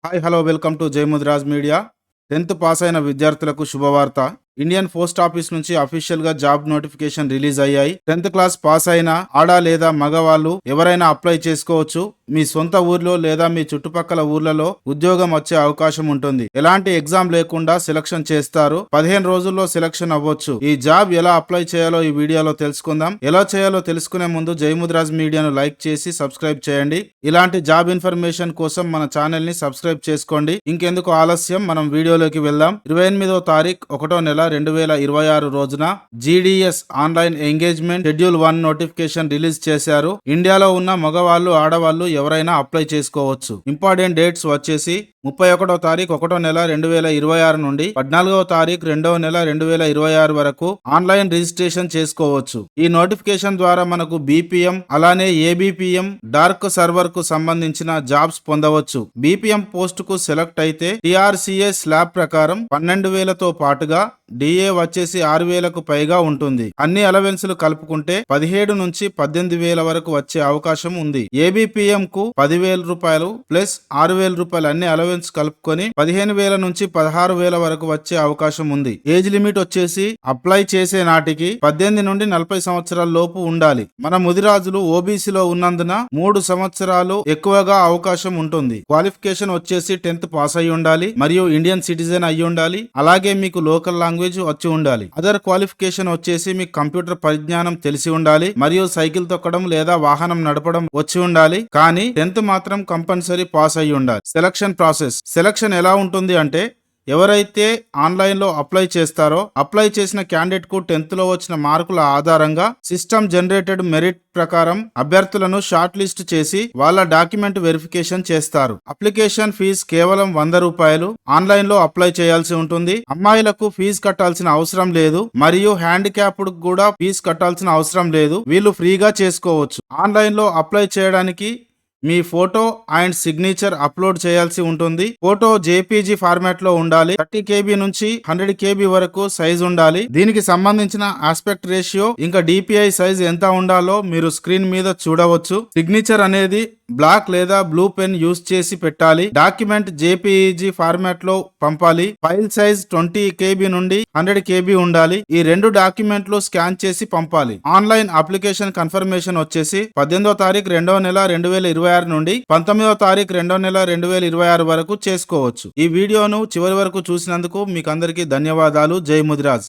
Hi hello welcome to జై Mudiraj media. 10th pass అయిన విద్యార్థులకు శుభవార్త. ఇండియన్ పోస్ట్ ఆఫీస్ నుంచి అఫీషియల్ గా జాబ్ నోటిఫికేషన్ రిలీజ్ అయ్యాయి. 10th క్లాస్ పాస్ అయిన ఆడ లేదా మగవాళ్ళు ఎవరైనా అప్లై చేసుకోవచ్చు. మీ సొంత ఊర్లో లేదా మీ చుట్టుపక్కల ఊర్లలో ఉద్యోగం వచ్చే అవకాశం ఉంటుంది. ఎలాంటి ఎగ్జామ్ లేకుండా సెలక్షన్ చేస్తారు. 15 రోజుల్లో సెలక్షన్ అవ్వచ్చు. ఈ జాబ్ ఎలా అప్లై చేయాలో ఈ వీడియోలో తెలుసుకుందాం. ఎలా చేయాలో తెలుసుకునే ముందు జై ముదిరాజ్ మీడియాను లైక్ చేసి సబ్స్క్రైబ్ చేయండి. ఇలాంటి జాబ్ ఇన్ఫర్మేషన్ కోసం మన ఛానల్ ని సబ్స్క్రైబ్ చేసుకోండి. ఇంకెందుకు ఆలస్యం, మనం వీడియోలోకి వెళ్దాం. 28వ తారీఖు 1వ నెల 2026 రోజున GDS online engagement schedule 1 notification release చేశారు. ఇండియాలో ఉన్న మగవాళ్ళు ఆడవాళ్ళు ఎవరైనా అప్లై చేసుకోవచ్చు. ఇంపార్టెంట్ డేట్స్ వచ్చేసి 31వ తారీఖు 1వ నెల 2026 నుండి 14వ తారీఖు 2వ నెల 2026 వరకు ఆన్లైన్ రిజిస్ట్రేషన్ చేసుకోవచ్చు. ఈ నోటిఫికేషన్ ద్వారా మనకు BPM అలానే ABPM డార్క్ సర్వర్ కు సంబంధించిన జాబ్స్ పొందవచ్చు. BPM పోస్ట్ కు సెలెక్ట్ అయితే TRCA స్లాబ్ ప్రకారం 12,000తో పాటుగా DA వచ్చేసి 6,000కు పైగా ఉంటుంది. అన్ని అలవెన్సులు కలుపుకుంటే 17 నుంచి 18,000 వరకు వచ్చే అవకాశం ఉంది. ABPM కు 10,000 రూపాయలు ప్లస్ 6,000 రూపాయలు అన్ని అలవెన్స్ కలుపుకొని 15,000 నుంచి 16,000 వరకు వచ్చే అవకాశం ఉంది. ఏజ్ లిమిట్ వచ్చేసి అప్లై చేసే నాటికి 18 నుండి 40 సంవత్సరాల లోపు ఉండాలి. మన ముదిరాజులు OBCలో ఉన్నందున 3 సంవత్సరాలు ఎక్కువగా అవకాశం ఉంటుంది. క్వాలిఫికేషన్ వచ్చేసి 10th పాస్ అయి ఉండాలి మరియు ఇండియన్ సిటిజన్ అయి ఉండాలి. అలాగే మీకు లోకల్ లాంగ్వేజ్ వచ్చి ఉండాలి. అదర్ క్వాలిఫికేషన్ వచ్చేసి మీకు కంప్యూటర్ పరిజ్ఞానం తెలిసి ఉండాలి మరియు సైకిల్ తొక్కడం లేదా వాహనం నడపడం వచ్చి ఉండాలి. కానీ 10th మాత్రం కంపల్సరీ పాస్ అయి ఉండాలి. సెలక్షన్ ఎలా ఉంటుంది అంటే, ఎవరైతే ఆన్లైన్ లో అప్లై చేస్తారో అప్లై చేసిన క్యాండిడేట్ కు 10th లో వచ్చిన మార్కుల ఆధారంగా సిస్టమ్ జనరేటెడ్ మెరిట్ ప్రకారం అభ్యర్థులను షార్ట్ లిస్ట్ చేసి వాళ్ళ డాక్యుమెంట్ వెరిఫికేషన్ చేస్తారు. అప్లికేషన్ ఫీజు కేవలం 100 రూపాయలు. ఆన్లైన్ లో అప్లై చేయాల్సి ఉంటుంది. అమ్మాయిలకు ఫీజు కట్టాల్సిన అవసరం లేదు మరియు హ్యాండిక్యాప్డ్ కూడా ఫీజు కట్టాల్సిన అవసరం లేదు. వీళ్ళు ఫ్రీగా చేసుకోవచ్చు. ఆన్లైన్ లో అప్లై చేయడానికి మీ ఫోటో అండ్ సిగ్నేచర్ అప్లోడ్ చేయాల్సి ఉంటుంది. ఫోటో JPG ఫార్మాట్ లో ఉండాలి. 30 KB నుంచి 100 KB వరకు సైజ్ ఉండాలి. దీనికి సంబంధించిన ఆస్పెక్ట్ రేషియో ఇంకా DPI సైజ్ ఎంత ఉండాలో మీరు స్క్రీన్ మీద చూడవచ్చు. సిగ్నేచర్ అనేది బ్లాక్ లేదా బ్లూ పెన్ యూజ్ చేసి పెట్టాలి. డాక్యుమెంట్ JPG ఫార్మాట్ లో పంపాలి. ఫైల్ సైజ్ 20 KB నుండి 100 KB ఉండాలి. ఈ 2 డాక్యుమెంట్లు స్కాన్ చేసి పంపాలి. ఆన్లైన్ అప్లికేషన్ కన్ఫర్మేషన్ వచ్చేసి 18వ తారీఖు 2వ నెల 2026 నుండి 19వ తారీఖు 2వ నెల 2026 వరకు చేసుకోవచ్చు. ఈ వీడియోను చివరి వరకు చూసినందుకు మీకు అందరికీ ధన్యవాదాలు. జై ముదిరాజ్.